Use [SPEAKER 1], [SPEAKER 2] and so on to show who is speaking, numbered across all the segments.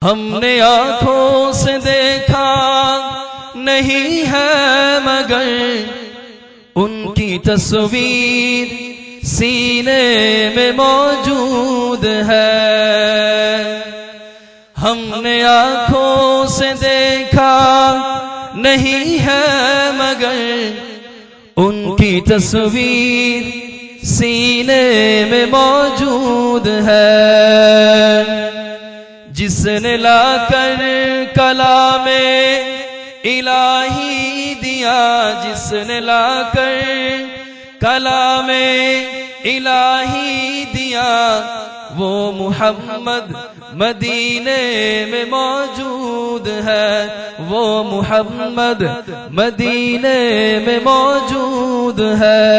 [SPEAKER 1] हमने आंखों से देखा नहीं है मगर उनकी तस्वीर सीने में मौजूद है। हमने आंखों से देखा नहीं है मगर उनकी तस्वीर सीने में मौजूद है। जिसने लाकर कलामे इलाही दिया, जिसने लाकर कलामे इलाही दिया, वो मुहम्मद मदीने में मौजूद है, वो मुहम्मद मदीने में मौजूद है।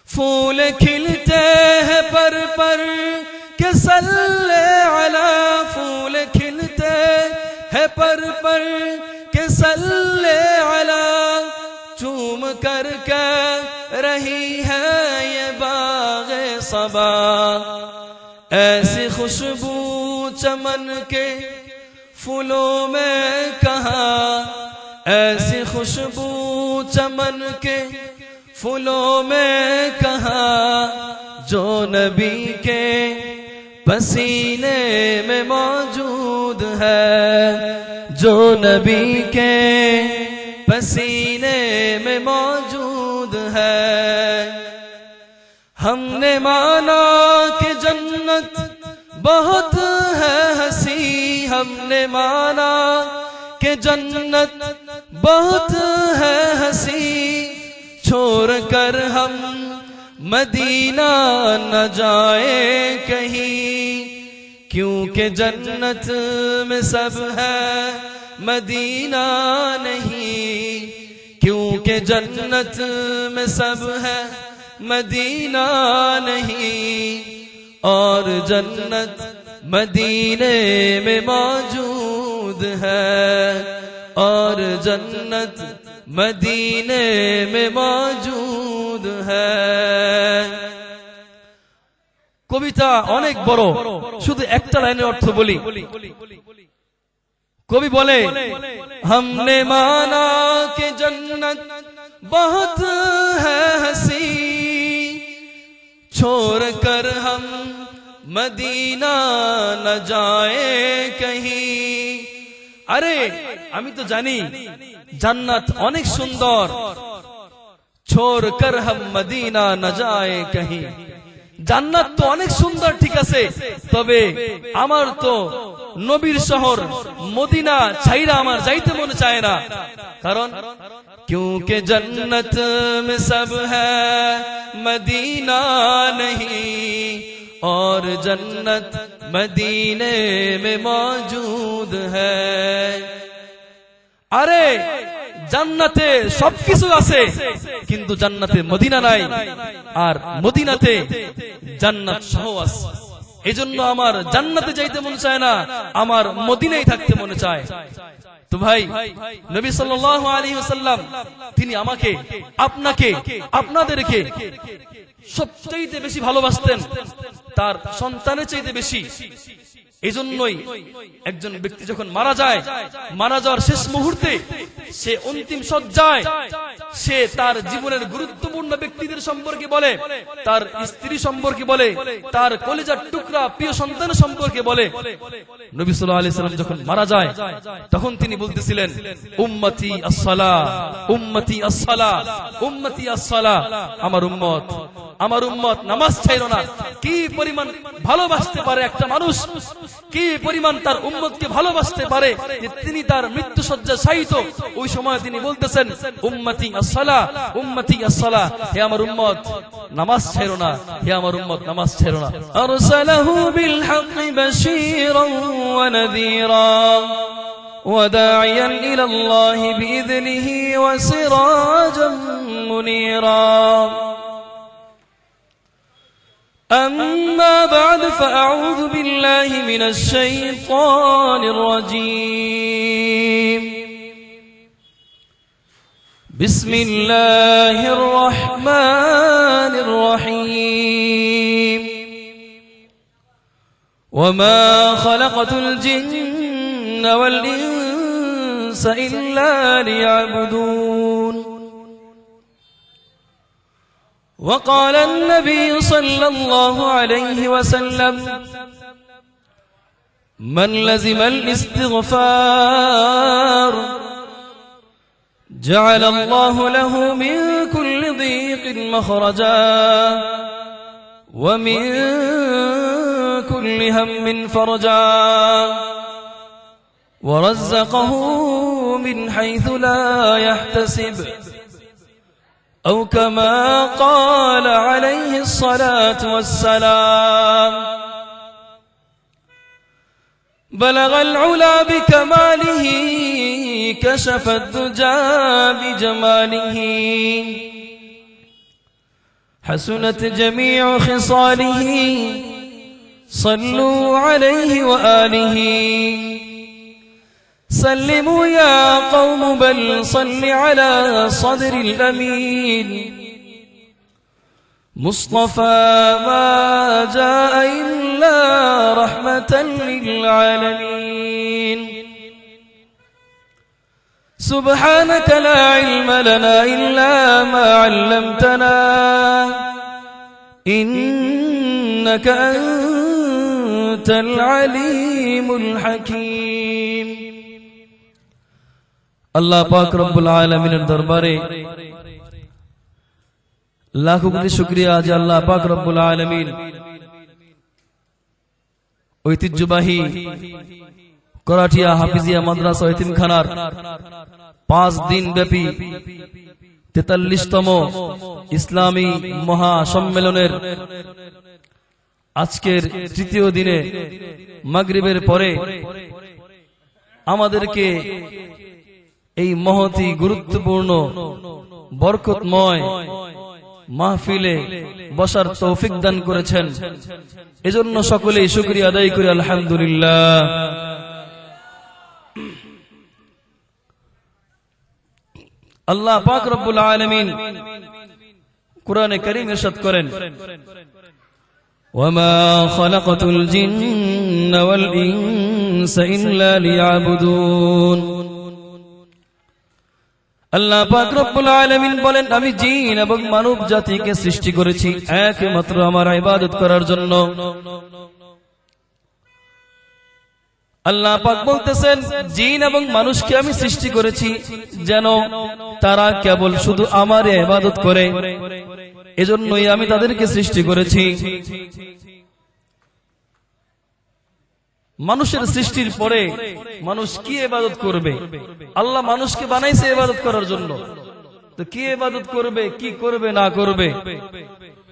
[SPEAKER 1] फूल खिलते हैं पर के सल्ले अला, फूल खिलते हैं पर के सल्ले अला, चूम कर कह रही है ये बाग़े सबा। ऐसी खुशबू चमन के फूलों में कहाँ, ऐसी खुशबू चमन के फूलों में कहाँ, जो नबी के पसीने में मौजूद है, जो नबी के पसीने में मौजूद है। हमने माना कि जन्नत बहुत है हंसी, हमने माना कि जन्नत बहुत है हंसी, छोड़ कर हम मदीना न जाए कहीं, क्योंकि जन्नत में सब है मदीना नहीं, क्योंकि जन्नत में सब है मदीना नहीं, और जन्नत मदीने में मौजूद है, और जन्नत मदीने में मौजूद है। কবিতা অনেক বড়, শুধু একটা লাইনের অর্থ বলি। কবি বলে, हमने माना कि जन्नत बहुत है हंसी, छोड़ कर हम मदीना न जाए कहीं। अरे আমি তো জানি জান্নাত অনেক সুন্দর, छोड़ कर हम मदीना न जाए कहीं। জান্নাত তো অনেক সুন্দর ঠিক আছে, তবে আমার তো নবীর শহর মদিনা ছাইরা আমার যাইতে মনে চায় না। কারণ क्योंकि जन्नत में सब है मदीना नहीं, और जन्नत मदीने में मौजूद है। अरे জান্নাতে সবকিছু আছে, কিন্তু জান্নাতে মদিনা নাই, আর মদিনাতে জান্নাত সহ আছে। এজন্য আমার জান্নাতে যাইতে মন চায় না, আমার মদিনায় থাকতে মনে চায়। তো ভাই, নবী সাল্লাল্লাহু আলাইহি ওয়াসাল্লাম তিনি আমাকে, আপনাকে, আপনাদেরকে সবচেয়ে বেশি ভালোবাসতেন, তার সন্তানের চাইতে বেশি। এজন্যই একজন ব্যক্তি যখন মারা যায়, মারা যাওয়ার শেষ মুহূর্তে সে অন্তিম শয্যায় সে তার জীবনের গুরুত্বপূর্ণ ব্যক্তিদের সম্পর্কে বলে, তার স্ত্রী সম্পর্কে বলে, তার কলিজার টুকরা প্রিয় সন্তান সম্পর্কে বলে। নবী সাল্লাল্লাহু আলাইহি ওয়াসাল্লাম যখন মারা যায় তখন তিনি বলতেছিলেন, উম্মতি আস-সালাহ, উম্মতি আস-সালাহ, উম্মতি আস-সালাহ, আমার উম্মত, আমার উম্মত নামাজ ছাইরো না। কি পরিমাণ ভালোবাসতে পারে একটা মানুষ, কি পরিমাণ তার উম্মতকে ভালোবাসতে পারে যে তিনি তার মৃত্যু শয্যায় শায়িত ওই সময় তিনি বলতেছেন, উম্মতি আস-সালাহ, উম্মতি আস-সালাহ, হে আমার উম্মত নামাজ ছাইরো না, হে আমার উম্মত নামাজ ছাইরো না। আরসালাহু বিল হাক্কি বাশীরান ওয়া নাযীরা ওয়া দাঈয়ান ইলাল্লাহি বিইذনিহি ওয়া সিরাজাম মুনীরা। أما بعد فأعوذ بالله من الشيطان الرجيم. بسم الله الرحمن الرحيم. وما خلقت الجن والإنس إلا ليعبدون وقال النبي صلى الله عليه وسلم من لزم الاستغفار جعل الله له من كل ضيق مخرجا ومن كل هم فرجا ورزقه من حيث لا يحتسب أو كما قال عليه الصلاة والسلام بلغ العلا بكماله كشف الدجى بجماله حسنت جميع خصاله صلوا عليه وآله سلموا يا قوم بل صل على صدر الأمين مصطفى ما جاء إلا رحمة للعالمين سبحانك لا علم لنا إلا ما علمتنا إنك أنت العليم الحكيم আল্লাহ পাক রব্বুল আলামিনের দরবারে লাখো কোটি শুকরিয়া যে আল্লাহ পাক রব্বুল আলামিন ঐতিহ্যবাহী করাটিয়া হাফিজিয়া মাদ্রাসা এতিমখানার 5 দিন ব্যাপী 43তম ইসলামী মহা সম্মেলনের আজকের তৃতীয় দিনে মাগরিবের পরে আমাদেরকে এই মহতি গুরুত্বপূর্ণ বরকতময় মাহফিলে বসার তৌফিক দান করেছেন এজন্য সকলেই শুকরিয়া আদায় করি আলহামদুলিল্লাহ আল্লাহ পাক রব্বুল আলামিন কোরআনে কারীম ইরশাদ করেন ওয়ামা খালাকাতুল জিন্না ওয়াল ইনসা ইল্লা লিয়াবুদুন আল্লাহ পাক রব্বুল আলামিন বলেন আমি জিন এবং মানব জাতিকে সৃষ্টি করেছি একমাত্র আমার ইবাদত করার জন্য আল্লাহ পাক বলতেছেন জিন এবং মানুষকে আমি সৃষ্টি করেছি যেন তারা কেবল শুধু আমার ইবাদত করে এজন্যই আমি তাদেরকে সৃষ্টি করেছি মানুষের সৃষ্টির পরে মানুষ কি ইবাদত করবে আল্লাহ মানুষকে বানাইছে ইবাদত করার জন্য তো কি ইবাদত করবে কি করবে না করবে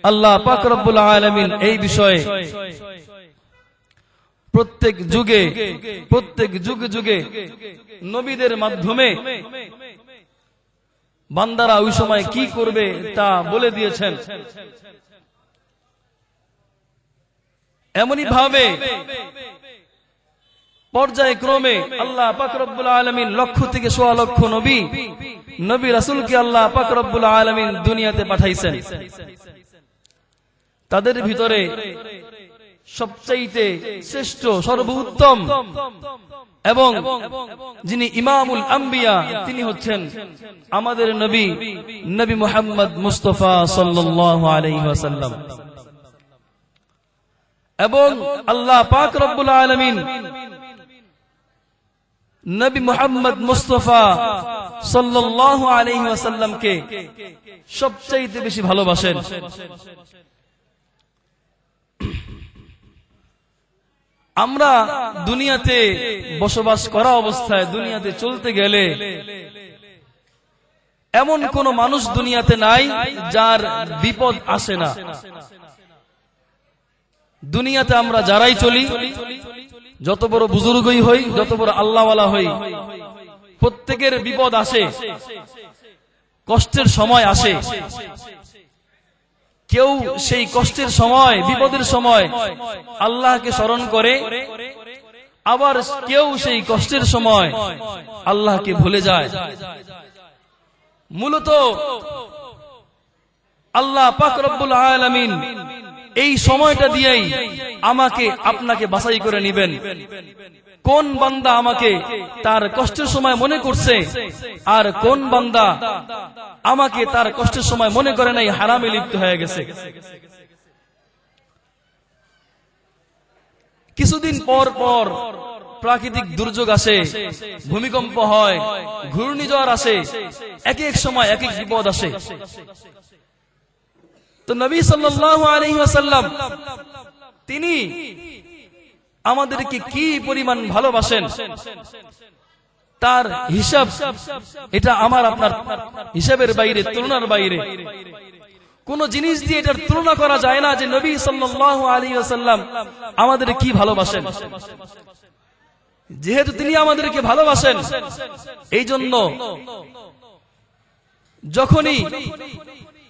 [SPEAKER 1] আল্লাহ পাক রব্বুল আলামিন এই বিষয়ে প্রত্যেক যুগে নবীদের মাধ্যমে বান্দারা ওই সময় কি করবে তা বলে দিয়েছেন এমনি ভাবে পর্যায়ক্রমে আল্লাহ পাক রব্বুল আলামিন লক্ষ থেকে সোয়া লক্ষ নবী রাসূলকে আল্লাহ পাক রব্বুল আলামিন দুনিয়াতে পাঠাইছেন তাদের ভিতরে সবচাইতে শ্রেষ্ঠ সর্বোত্তম এবং যিনি ইমামুল আম্বিয়া তিনি হচ্ছেন আমাদের নবী মুহাম্মদ মুস্তাফা সাল্লাল্লাহু আলাইহি ওয়াসাল্লাম এবং আল্লাহ পাক রব্বুল আলামিন নবী মুহাম্মদ মুস্তাফা সাল্লাল্লাহু আলাইহি ওয়াসাল্লামকে সবচাইতে বেশি ভালোবাসেন আমরা দুনিয়াতে বসবাস করা অবস্থায় দুনিয়াতে চলতে গেলে এমন কোন মানুষ দুনিয়াতে নাই যার বিপদ আসে না দুনিয়াতে আমরা যারাই চলি যত বড় বুজুর্গই হই যত বড় আল্লাহওয়ালা হই প্রত্যেকের বিপদ আসে কষ্টের সময় আসে কেউ সেই কষ্টের সময় বিপদের সময় আল্লাহকে স্মরণ করে আবার কেউ সেই কষ্টের সময় আল্লাহকে ভুলে যায় মূলত আল্লাহ পাক রব্বুল আলামিন এই সময়টা দিয়েই আমাকে আপনাকে বাছাই করে নেবেন। কোন বান্দা আমাকে তার কষ্টের সময় মনে করছে, আর কোন বান্দা আমাকে তার কষ্টের সময় মনে করে নাই, হারামে লিপ্ত হয়ে গেছে। কিছুদিন পর পর প্রাকৃতিক দুর্যোগ আসে, ভূমিকম্প হয়, ঘূর্ণিঝড় আসে, এক এক সময় এক এক বিপদ আসে। তো নবী সাল্লাল্লাহু আলাইহি ওয়াসাল্লাম তিনি আমাদেরকে কি পরিমাণ ভালোবাসেন তার হিসাব এটা আমার আপনার হিসাবের বাইরে, তুলনার বাইরে। কোন জিনিস দিয়ে এটার তুলনা করা যায় না যে নবী সাল্লাল্লাহু আলাইহি ওয়াসাল্লাম আমাদের কি ভালোবাসেন। যেহেতু তিনি আমাদেরকে ভালোবাসেন, এই জন্য যখনই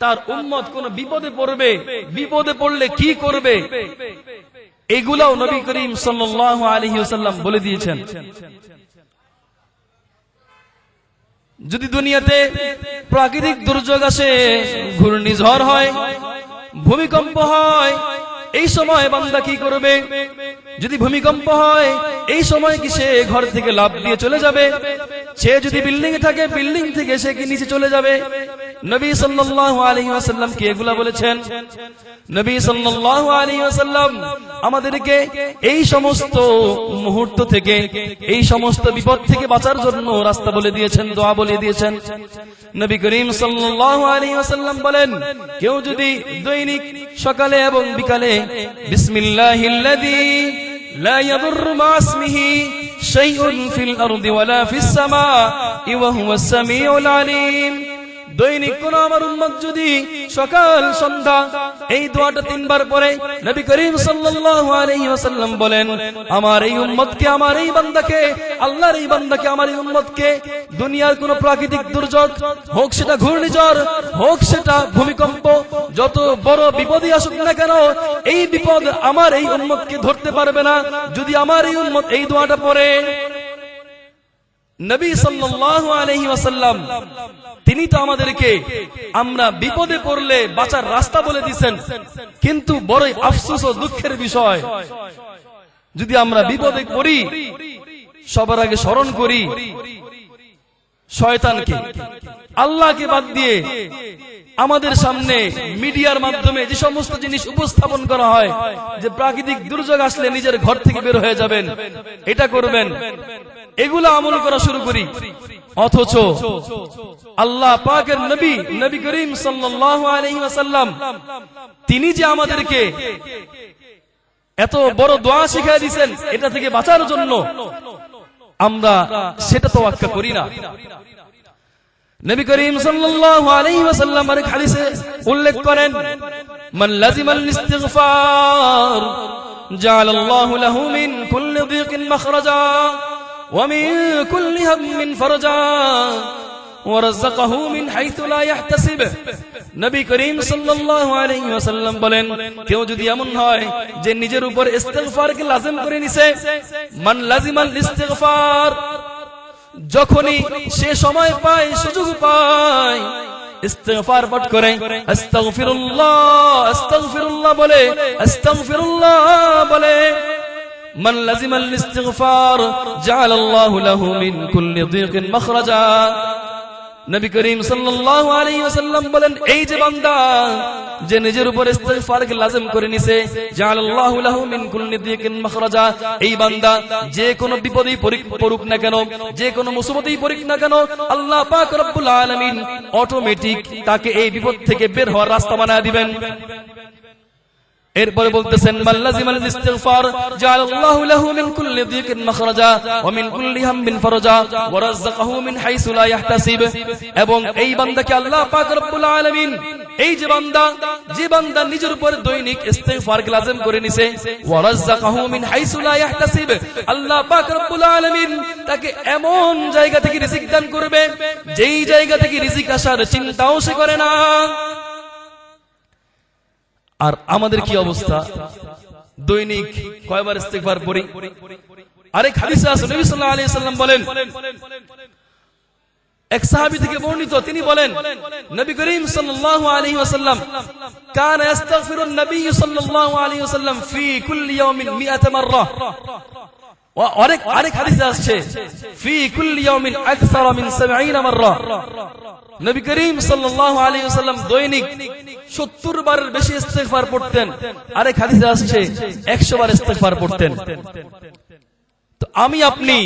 [SPEAKER 1] তার উম্মত কোন বিপদে পড়বে, বিপদে পড়লে কি করবে, এগুলাও নবী করিম সাল্লাল্লাহু আলাইহি ওয়াসাল্লাম বলে দিয়েছেন। যদি দুনিয়াতে প্রাকৃতিক দুর্যোগ আসে, ঘূর্ণিঝড় হয়, ভূমিকম্প হয়, এই সময় বান্দা কি করবে? যদি ভূমিকম্প হয়, এই সময় কি সে ঘর থেকে লাফ দিয়ে চলে যাবে? সে যদি বিল্ডিং এ থাকে, বিল্ডিং থেকে সে কি নিচে চলে যাবে? নবী সাল্লাল্লাহু আলাইহি ওয়াসাল্লাম কি এগুলা বলেছেন? নবী সাল্লাল্লাহু আলাইহি ওয়াসাল্লাম আমাদেরকে এই সমস্ত মুহূর্ত থেকে, এই সমস্ত বিপদ থেকে বাঁচার জন্য রাস্তা বলে দিয়েছেন, দোয়া বলে দিয়েছেন। নবী করিম সাল্লাল্লাহু আলাইহি ওয়াসাল্লাম বলেন, কেউ যদি দৈনিক সকালে এবং বিকালে বিসমিল্লাহিল্লাযী লা ইয়াদুররু মা ইসমিহি শাইউন ফিল আরদি ওয়ালা ফিস সামাই ওয়া হুয়াস সামিউল আলিম, দৈনিক কোন আমার উম্মত যদি সকাল সন্ধ্যা এই দোয়াটা 3 বার পড়ে, নবী করিম সাল্লাল্লাহু আলাইহি ওয়াসাল্লাম বলেন, আমার এই উম্মতকে, আমার এই বান্দাকে, আল্লাহর এই বান্দাকে, আমার এই উম্মতকে দুনিয়ার কোন প্রাকৃতিক দুর্যোগ হোক, সেটা ঘূর্ণিঝড় হোক, সেটা ভূমিকম্প, যত বড় বিপদই আসুক না কেন, এই বিপদ আমার এই উম্মতকে ধরতে পারবে না যদি আমার এই উম্মত এই দোয়াটা পড়ে। নবী সাল্লাল্লাহু আলাইহি ওয়াসাল্লাম তিনি তো আমাদেরকে আমরা বিপদে পড়লে বাঁচার রাস্তা বলে দিয়েছেন, কিন্তু বড়ই আফসোস ও দুঃখের বিষয়, যদি আমরা বিপদে পড়ি সবার আগে স্মরণ করি শয়তানকে, আল্লাহকে বাদ দিয়ে আমাদের সামনে মিডিয়ার মাধ্যমে যে সমস্ত জিনিস উপস্থাপন করা হয় যে প্রাকৃতিক দুর্যোগ আসলে নিজের ঘর থেকে বের হয়ে যাবেন, এটা করবেন, এগুলা আমল করা শুরু করি। অথচ আল্লাহ পাকের নবী, নবী করিম সাল্লাল্লাহু আলাইহি ওয়াসাল্লাম তিনি যে আমাদেরকে এত বড় দোয়া শিখিয়ে দিয়েছেন এটা থেকে বাঁচার জন্য, আমরা সেটা তো তোয়াক্কা করি না। নবী করিম সাল্লাল্লাহু আলাইহি ওয়াসাল্লাম আরেক হাদিসে উল্লেখ করেন, মান লাজিমাল ইস্তিগফার জাআলাল্লাহু লাহু মিন কুল্লি যিকিন মাখরাজা ওয়া মিন কুল্লি হাম্মিন ফারজা ওয়া রাযাকাহু মিন হাইথু লা ইয়াহতাসিব। নবী করিম সাল্লাল্লাহু আলাইহি ওয়াসাল্লাম বলেন, কেউ যদি এমন হয় যে নিজের উপর ইস্তিগফারকে লাজিম করে নিছে, মান লাজিমাল ইস্তিগফার, যখনই সে সময় পায়, সুযোগ পায়, ইস্তিগফার পাঠ করে, আস্তাগফিরুল্লাহ আস্তাগফিরুল্লাহ বলে, আস্তাগফিরুল্লাহ বলে, মান লাজিমাল ইস্তিগফার জাআলাল্লাহু লাহু মিন কুল্লি যিকিন মাখরাজা। নবী করিম সাল্লাল্লাহু আলাইহি ওয়াসাল্লাম বলেন, এই যে বান্দা যে নিজের উপর ইস্তিগফারকে লাজিম করে নিছে, জাআলাল্লাহু লাহু মিন কুল্লি যিকিন মাখরাজা, এই বান্দা যে কোনো বিপদেই পড়ুক না কেন, যে কোনো মুসিবতেই পড়ুক না কেন, আল্লাহ পাক রব্বুল আলামিন অটোমেটিক তাকে এই বিপদ থেকে বের হওয়ার রাস্তা বানায় দিবেন। এরপরে বলতেছেন, মান লাজিমাল ইস্তিগফার জাআলাল্লাহু লাহু মিন কুল্লি যিকিন মাখরাজা ওয়া মিন কুল্লি হাম্মিন ফারজা ওয়া রাযাকাহু মিন হাইসু লা ইয়াহতাসিব। এবং এই বান্দাকে আল্লাহ পাক রব্বুল আলামিন, এই যে বান্দা নিজের উপর দৈনিক ইস্তিগফারকে লাজিম করে নিছে, ওয়া রাযাকাহু মিন হাইসু লা ইয়াহতাসিব, আল্লাহ পাক রব্বুল আলামিন তাকে এমন জায়গা থেকে রিজিক দান করবে যেই জায়গা থেকে রিজিক আসার চিন্তাও সে করে না। আর আমাদের কি অবস্থা? দৈনিক কয়বার ইস্তিগফার পড়ি? আরেক হাদিসে আছে, নবী সাল্লাল্লাহু আলাইহি ওয়াসাল্লাম বলেন, এক সাহাবী থেকে বর্ণিত, তিনি বলেন নবী করিম সাল্লাল্লাহু আলাইহি ওয়াসাল্লাম কানা ইস্তাগফিরুন নবী সাল্লাল্লাহু আলাইহি ওয়াসাল্লাম ফি কুল্লি ইয়াউমিন 100 মাররা। আরেক হাদিসে আসছে ফি কুল্লি ইয়াউমিন আকসারা মিন 70 মাররা। নবী করিম সাল্লাল্লাহু আলাইহি ওয়াসাল্লাম দৈনিক 70 বারের বেশি ইস্তিগফার পড়তেন। আরেক হাদিসে আসছে 100 বার ইস্তিগফার পড়তেন। তো আমি আপনি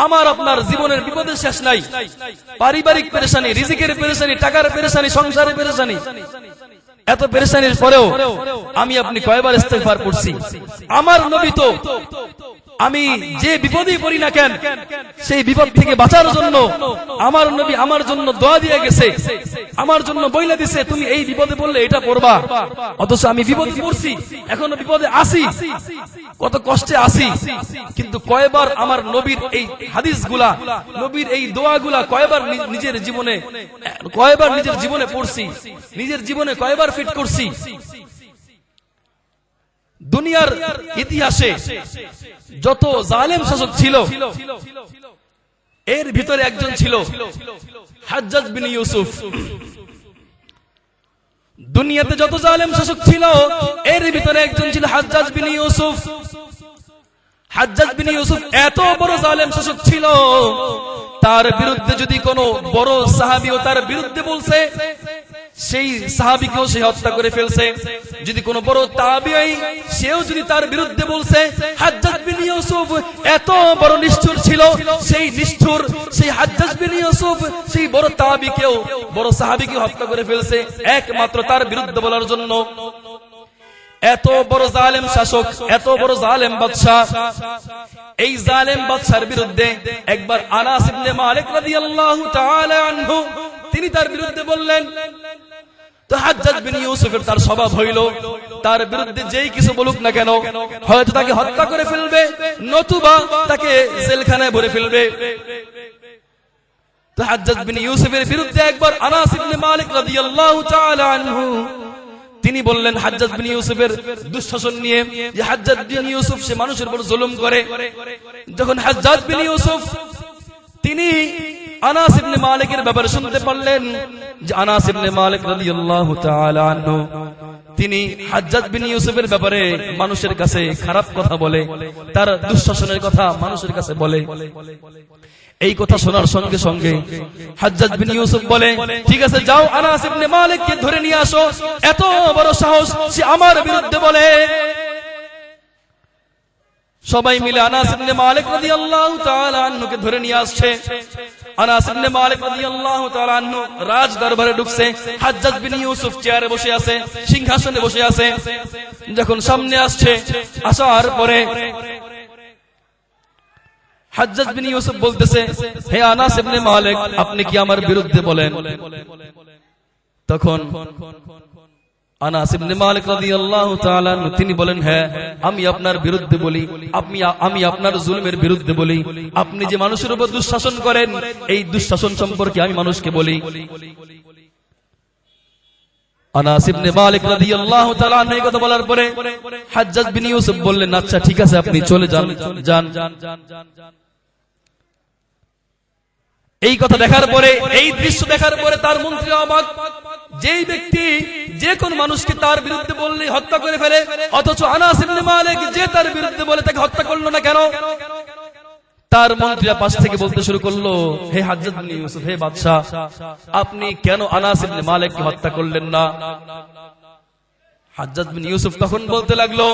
[SPEAKER 1] আমার আপনার জীবনের বিপদের শেষ নাই, পারিবারিক পেরেশানি, রিজিকের পেরেশানি, টাকার পেরেশানি, সংসারের পেরেশানি, এত পেরেশানির পরেও আমি আপনি কয়বার ইস্তিগফার পড়ছি? আমার নবী তো আমি যে বিপদেই পড়ি না কেন সেই বিপদ থেকে বাঁচার জন্য আমার নবী আমার জন্য দোয়া দিয়ে গেছে, আমার জন্য বইলা দিছে তুমি এই বিপদে পড়লে এটা পড়বা। অথচ আমি বিপদে পড়ছি, এখনো বিপদে আছি, কত কষ্টে আছি, কিন্তু কয়বার আমার নবীর এই হাদিসগুলা, নবীর এই দোয়াগুলা কয়বার নিজের জীবনে পড়ছি, নিজের জীবনে কয়বার ফিট করছি। দুনিয়ার ইতিহাসে যত জালেম শাসক ছিল এর ভিতরে একজন ছিল হাজ্জাজ বিন ইউসুফ। দুনিয়াতে যত জালেম শাসক ছিল এর ভিতরে একজন ছিল হাজ্জাজ বিন ইউসুফ। হাজ্জাজ বিন ইউসুফ এত বড় জালেম শাসক ছিল, তার বিরুদ্ধে যদি কোনো বড় সাহাবীও তার বিরুদ্ধে বলছে সেই সাহাবীকেও সে হত্যা করে ফেলছে। যদি কোনো বড় তাবিঈ সেও যদি তার বিরুদ্ধে বলছে, হাজ্জাজ বিন ইউসুফ এত বড় নিষ্ঠুর ছিল, সেই হাজ্জাজ বিন ইউসুফ সেই বড় তাবিঈকেও, বড় সাহাবীকে হত্যা করে ফেলছে একমাত্র তার বিরুদ্ধে বলার জন্য। এত বড় জালেম শাসক, এত বড় জালেম বাদশা, এই জালেম বাদশার বিরুদ্ধে একবার আনাস ইবনে মালিক রাদিয়াল্লাহু তাআলা আনহু তিনি তার বিরুদ্ধে বললেন। তো হাজ্জাজ বিন ইউসুফের তার স্বভাব হইল তার বিরুদ্ধে যেই কিছু বলুক না কেন হয়তো তাকে হত্যা করে ফেলবে, নতুবা তাকে জেলখানায় ভরে ফেলবে। তো হাজ্জাজ বিন ইউসুফের বিরুদ্ধে একবার আনাস ইবনে মালিক রাদিয়াল্লাহু তাআলা আনহু তিনি বললেন হাজ্জাজ বিন ইউসুফের দুঃশাসন নিয়ে, যে হাজ্জাজ বিন ইউসুফ সে মানুষের উপর জুলুম করে। যখন হাজ্জাজ বিন ইউসুফ তিনি আনাস ইবনে মালিকের ব্যাপারে শুনতে পারলেন যে আনাস ইবনে মালিক রাদিয়াল্লাহু তাআলা আনহু তিনি হাজ্জাজ বিন ইউসুফের ব্যাপারে মানুষের কাছে খারাপ কথা বলে, তার দুঃশাসনের কথা মানুষের কাছে বলে। এই কথা শোনার সঙ্গে সঙ্গে হাজ্জাজ বিন ইউসুফ বলে, ঠিক আছে যাও আনাস ইবনে মালিককে ধরে নিয়ে আসো, এত বড় সাহস সে আমার বিরুদ্ধে বলে। সবাই মিলে আনাস ইবনে মালিক রাদিয়াল্লাহু তাআলা আনহুকে ধরে নিয়ে আসছে। আনাস ইবনে মালিক রাদিয়াল্লাহু তাআলা আনহু রাজ দরবারে ঢুকছে, হাজ্জাজ বিন ইউসুফ চেয়ারে বসে আছে, সিংহাসনে বসে আছে। যখন সামনে আসছে, আসার পরে হাজ্জাজ বিন ইউসুফ বলতেছে, হে আনাস ইবনে মালিক আপনি কি আমার বিরুদ্ধে বলেন? তখন আনাস ইবনে মালিক রাদিয়াল্লাহু তাআলা তিনি বলেন, হ্যাঁ আমি আপনার বিরুদ্ধে বলি, আমি আপনার জুলুমের বিরুদ্ধে বলি। আপনি যে মানুষের উপর দুঃশাসন করেন এই দুঃশাসন সম্পর্কে আমি মানুষকে বলি। আনাস ইবনে মালিক রাদিয়াল্লাহু তাআলা এই কথা বলার পরে হাজ্জাজ বিন ইউসুফ বললেন, আচ্ছা ঠিক আছে আপনি চলে যান। এই কথা দেখার পরে, এই দৃশ্য দেখার পরে তার মন্ত্রী অবাক। যেই ব্যক্তি যে কোন মানুষকে তার বিরুদ্ধে বললে হত্যা করে ফেলে, অথচ আনাস ইবনে মালিক যে তার বিরুদ্ধে বলে তাকে হত্যা করলো না কেন? তার মন্ত্রীরা পাশ থেকে বলতে শুরু করলো, হে হাজ্জাজ বিন ইউসুফ, হে বাদশা আপনি কেন আনাস ইবনে মালিককে হত্যা করলেন না? হাজ্জাজ বিন ইউসুফ তখন বলতে লাগলো,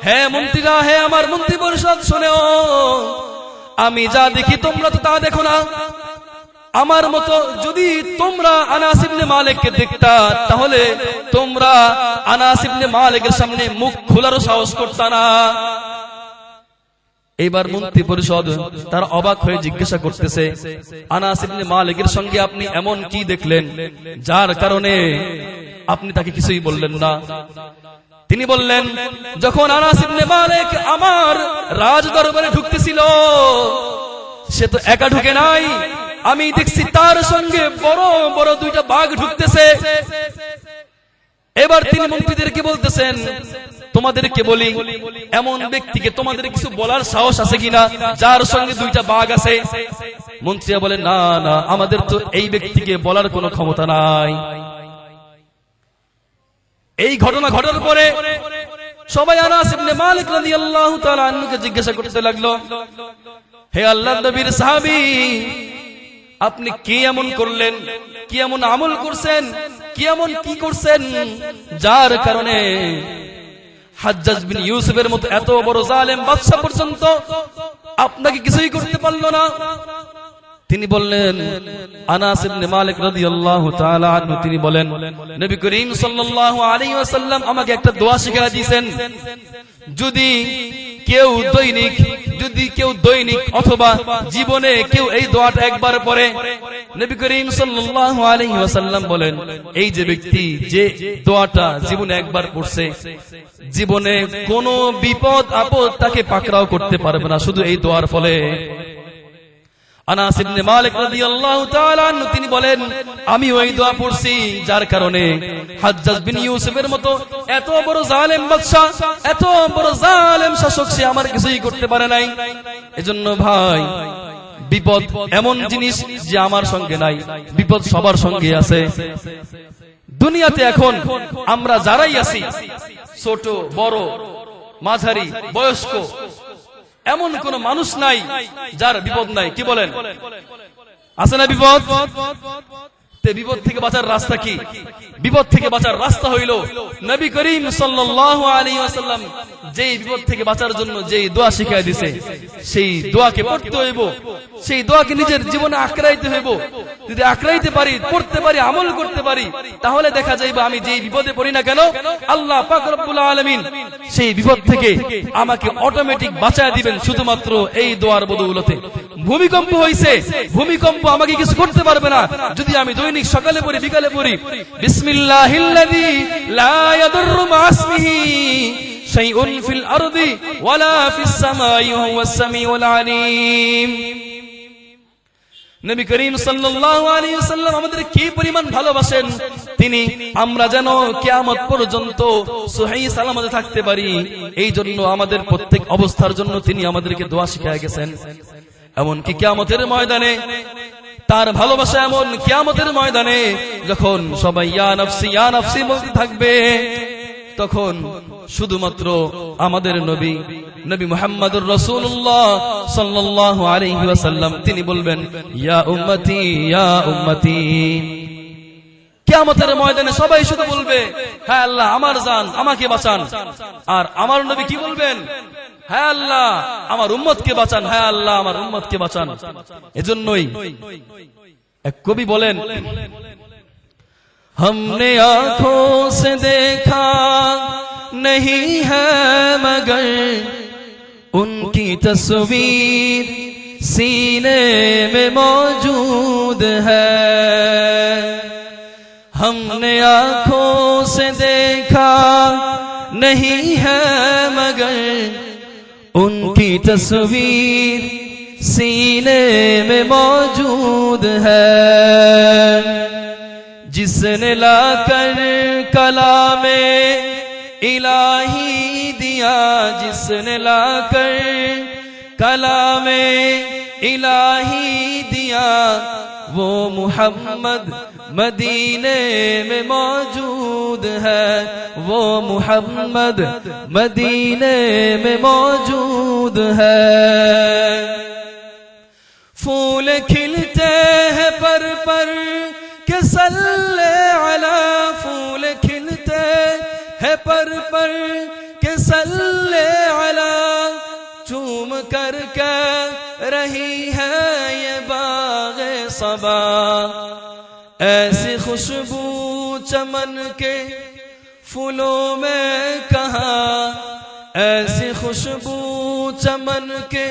[SPEAKER 1] হে মন্ত্রীরা, হে আমার মন্ত্রী পরিষদ শোনো, আমি যা দেখি তোমরা তো তা দেখো না। আমার মতো যদি তোমরা আনাস ইবনে মালিককে দেখতা তাহলে তোমরা আনাস ইবনে মালিকের সামনে মুখ খোলারও সাহস করতা না। এইবার মন্ত্রী পরিষদ তার অবাক হয়ে জিজ্ঞাসা করতেছে, আনাস ইবনে মালিকের সঙ্গে আপনি এমন কি দেখলেন যার কারণে আপনি তাকে কিছুই বললেন না? তিনি বললেন, যখন আনাস ইবনে মালিক আমার রাজ দরবারে ঢুকতেছিল সে তো একা ঢুকে নাই, আমি দেখছি তার সঙ্গে বড় বড় দুইটা বাঘ ঢুকতেছে। এবার তিনি মন্ত্রীদেরকে বলতেছেন, তোমাদেরকে বলি এমন ব্যক্তিকে তোমাদের কিছু বলার সাহস আছে কিনা যার সঙ্গে দুইটা বাঘ আছে? মন্ত্রীরা বলে না না, আমাদের তো এই ব্যক্তিকে বলার কোনো ক্ষমতা নাই। এই ঘটনা ঘটার পরে সবাই আনাস ইবনে মালিক রাদিয়াল্লাহু তাআলা আনহুকে জিজ্ঞাসা করতে লাগলো, হে আল্লাহর নবীর সাহাবী, আপনি কি এমন করলেন, কি এমন আমল করছেন, কি এমন কি করছেন যার কারণে হাজ্জাজ বিন ইউসুফের মতো এত বড় জালেম বাদশা পর্যন্ত আপনাকে কিছুই করতে পারলো না? তিনি বললেন, আনাস ইবনে মালিক রাদিয়াল্লাহু তাআলা আনহু তিনি বলেন, নবী করিম সাল্লাল্লাহু আলাইহি ওয়াসাল্লাম আমাকে একটা দোয়া শিখিয়ে দিয়েছেন, যদি কেউ দৈনিক অথবা জীবনে কেউ এই দোয়াটা একবার পড়ে, নবী করিম সাল্লাল্লাহু আলাইহি ওয়াসাল্লাম বলেন, এই যে ব্যক্তি যে দোয়াটা জীবনে একবার পড়ছে, জীবনে কোনো বিপদ আপদ তাকে পাকড়াও করতে পারবে না শুধু এই দোয়ার ফলে। আনাস ইবনে মালিক রাদিয়াল্লাহু তাআলা আনহু তিনি বলেন, আমি ওই দোয়া পড়ছি যার কারণে হাজ্জাজ বিন ইউসুফের মতো এত বড় জালেম বাদশা, এত বড় জালেম শাসক সে আমার কিছুই করতে পারে নাই। এজন্য ভাই, বিপদ এমন জিনিস যে আমার সঙ্গে নাই, বিপদ সবার সঙ্গে আছে। দুনিয়াতে এখন আমরা যারাই আছি, ছোট বড় মাঝারি বয়স্ক, এমন কোন মানুষ নাই যার বিপদ নাই। কি বলেন, আছে না বিপদ? বিপদ থেকে বাঁচার রাস্তা কি? বিপদ থেকে বাঁচার রাস্তা হইল নবী করিম সাল্লাল্লাহু আলাইহি ওয়াসাল্লাম যেই বিপদ থেকে বাঁচার জন্য যেই দোয়া শিখিয়ে দিয়েছে, সেই দোয়াকে পড়তে হইব, সেই দোয়াকে নিজের জীবনে আঁকড়াইতে হইব। যদি আঁকড়াইতে পারি, পড়তে পারি, আমল করতে পারি, তাহলে দেখা যাইবে আমি যেই বিপদে পড়ি না কেন, আল্লাহ পাক রব্বুল আলামিন সেই বিপদ থেকে আমাকে অটোমেটিক বাঁচায় দিবেন শুধুমাত্র এই দোয়ার বদৌলতে। ভূমিকম্প হইছে, ভূমিকম্প আমাকে কিছু করতে পারবে না যদি আমি দৈনিক সকালে পড়ি, বিকালে পড়ি বিসমিল্লাহিল্লাযী লা ইয়াদুররু মা ইসমিহি শাইউন ফিল আরদি ওয়ালা ফিস সামাই ওয়া হুয়াস সামিউল আলীম। নবী করিম সাল্লাল্লাহু আলাইহি ওয়াসাল্লাম আমাদের কি পরিমাণ ভালোবাসেন, তিনি আমরা যেন কিয়ামত পর্যন্ত সহিহ সালামতে থাকতে পারি, এই জন্য আমাদের প্রত্যেক অবস্থার জন্য তিনি আমাদেরকে দোয়া শিখিয়ে গেছেন। এমনকি কিয়ামতের ময়দানে তার ভালোবাসা এমন, কিয়ামতের ময়দানে যখন সবাই ইয়া নাফসি ইয়া নাফসি বলতে থাকবে, তখন শুধুমাত্র আমাদের নবী মুহাম্মদুর রাসূলুল্লাহ সাল্লাল্লাহু আলাইহি ওয়াসাল্লাম তিনি বলবেন, ইয়া উম্মতি ইয়া উম্মতি। কিয়ামতের ময়দানে সবাই শুধু বলবে, হ্যাঁ আল্লাহ আমার জান, আমাকে বাঁচান। আর আমার নবী কি বলবেন? হ্যাঁ আল্লাহ আমার উম্মতকে বাঁচান, হ্যাঁ আল্লাহ আমার উম্মতকে বাঁচান। এজন্যই এক কবি বলেন, हमने आंखों से देखा नहीं है मगर उनकी तस्वीर सीने में मौजूद है। हमने आंखों से देखा नहीं है मगर उनकी तस्वीर सीने में मौजूद है। जिसने लाकर कलामे इलाही दिया, जिसने लाकर कलामे इलाही दिया, वो मुहम्मद मदीने में मौजूद है, वो मुहम्मद मदीने में मौजूद है। फूल खिलते हैं पर के सल्ले अला, फूल खिलते हैं पर के सल्ले अला, चूम कर रही है ये बाग़े सबा। ऐसी खुशबू चमन के फूलों में कहाँ, ऐसी खुशबू चमन के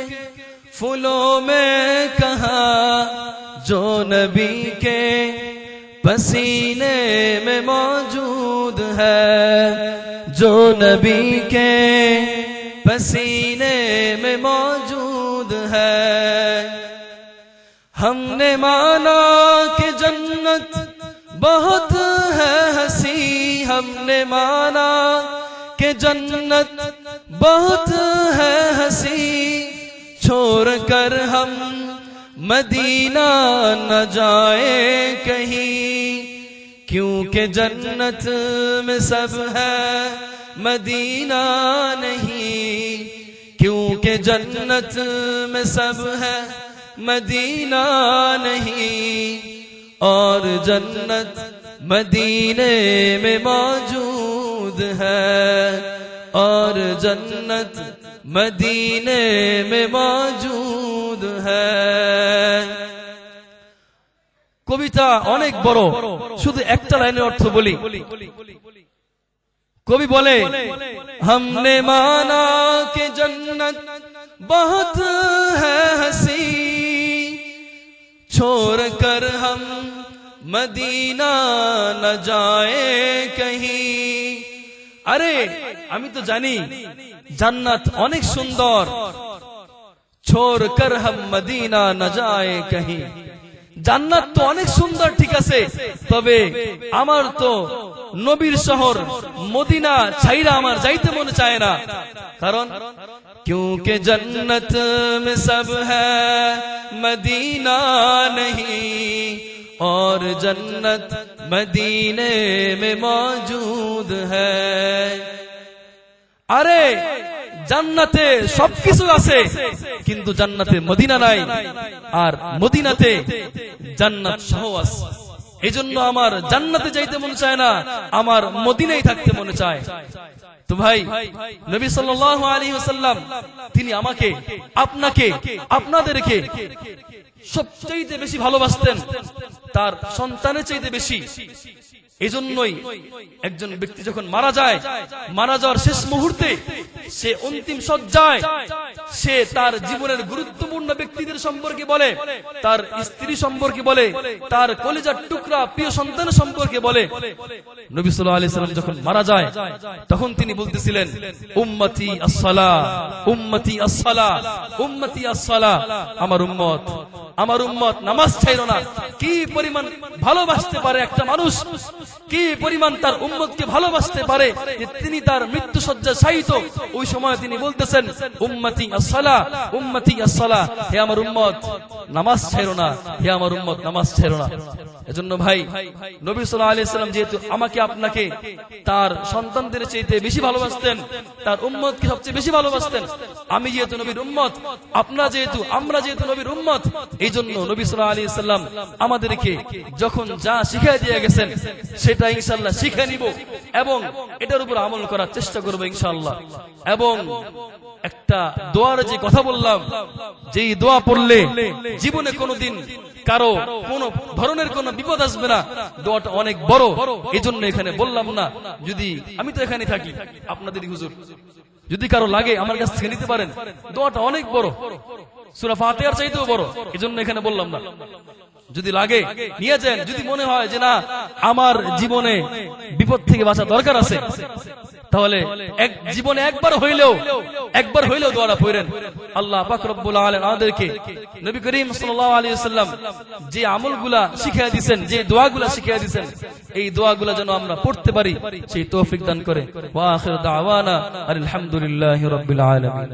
[SPEAKER 1] फूलों में कहाँ, जो नबी के पसीने में मौजूद है, जो नबी के पसीने में मौजूद है। हमने माना कि जन्नत बहुत है हंसी, हमने माना कि जन्नत बहुत है हंसी, छोड़ कर हम मदीना न जाए कहीं, क्योंकि जन्नत में सब है मदीना नहीं, क्योंकि जन्नत में सब है मदीना नहीं, और जन्नत मदीने में मौजूद है, और जन्नत मदीने में मौजूद है। কবিতা অনেক বড়, শুধু একটা লাইনের অর্থ বলি। কবি বলে, हमने माना कि जन्नत बहुत है हंसी, छोड़ कर हम मदीना न जाए कहीं। আরে আমি তো জানি জান্নাত অনেক সুন্দর, छोड़ कर हम मदीना न जाए कहीं। জান্নাত তো অনেক সুন্দর, ঠিক আছে, তবে আমার তো নবীর শহর মদিনা ছাইরা আমার যাইতে মনে চায় না। কারণ क्योंकि जन्नत में सब है मदीना नहीं, और जन्नत मदीने में मौजूद है। আরে জান্নাতে সবকিছু আছে, কিন্তু জান্নাতে মদিনা নাই, আর মদিনাতে জান্নাত সহ আছে। এজন্য আমার জান্নাতে যাইতে মনে চায় না, আমার মদিনায় থাকতে মনে চায়। তো ভাই, নবী সাল্লাল্লাহু আলাইহি ওয়াসাল্লাম তিনি আমাকে, আপনাকে, আপনাদেরকে সবচাইতে বেশি ভালোবাসতেন, তার সন্তানের চাইতে বেশি। এজন্যই একজন ব্যক্তি যখন মারা যায়, মারা যাওয়ার শেষ মুহূর্তে সে অন্তিম সজ্জায় সে তার জীবনের গুরুত্বপূর্ণ ব্যক্তিদের সম্পর্কে বলে, তার স্ত্রী সম্পর্কে বলে, তার কলিজার টুকরা প্রিয় সন্তান সম্পর্কে বলে। নবী সাল্লাল্লাহু আলাইহি ওয়াসাল্লাম যখন মারা যায়, তখন তিনি বলতেছিলেন, উম্মতি আস-সালাহ, উম্মতি আস-সালাহ, উম্মতি আস-সালাহ। আমার উম্মত, আমার উম্মত নামাজ ছাইরো না। কি পরিমাণ ভালোবাসতে পারে একটা মানুষ, কি পরিমাণ তার উম্মতকে ভালোবাসতে পারে যে তিনি তার মৃত্যু শয্যায় শায়িত ওই সময় তিনি বলতেছেন, উম্মতি আস-সালাহ, উম্মতি আস-সালাহ। হে আমার উম্মত, নামাজ ছাইরো না, হে আমার উম্মত, নামাজ ছাইরো না। এজন্য ভাই, নবী সাল্লাল্লাহু আলাইহি ওয়াসাল্লাম যেহেতু আমাকে আপনাকে তার সন্তানদের চাইতে বেশি ভালোবাসতেন, তার উম্মতকে সবচেয়ে বেশি ভালোবাসতেন, আমি যেহেতু নবীর উম্মত, আপনারা যেহেতু, আমরা যেহেতু নবীর উম্মত, এইজন্য নবী সাল্লাল্লাহু আলাইহি ওয়াসাল্লাম আমাদেরকে যখন যা শিখিয়ে দিয়ে গেছেন সেটা ইনশাআল্লাহ শিখে নিব এবং এটার উপর আমল করার চেষ্টা করব ইনশাআল্লাহ। এবং একটা দোয়ার যে কথা বললাম, যেই দোয়া পড়লে জীবনে কোনোদিন কারো কোন ধরনের কোন বিপদ আসবে না, দোয়াটা অনেক বড়। এজন্য এখানে বললাম না, যদি আমি তো এখানে থাকি, আপনাদের হুজুর যদি কারো লাগে আমার কাছ থেকে নিতে পারেন, দোয়াটা অনেক বড়, সূরা ফাতিহার চাইতেও বড়। এজন্য এখানে বললাম না, যদি লাগে নিয়ে যান। যদি মনে হয় যে না, আমার জীবনে বিপদ থেকে বাঁচা দরকার আছে, তাহলে জীবনে একবার হইলেও দোয়াটা পড়েন। আল্লাহ পাক রব্বুল আলামিন আমাদেরকে নবী করিম সাল্লাল্লাহু আলাইহি ওয়াসাল্লাম যে আমলগুলা শিখিয়ে দিয়েছেন, যে দোয়াগুলা শিখিয়ে দিয়েছেন, এই দোয়াগুলা যেন আমরা পড়তে পারি, সেই তৌফিক দান করে। ওয়া আখিরু দাওয়ানা আলহামদুলিল্লাহি রাব্বিল আলামিন।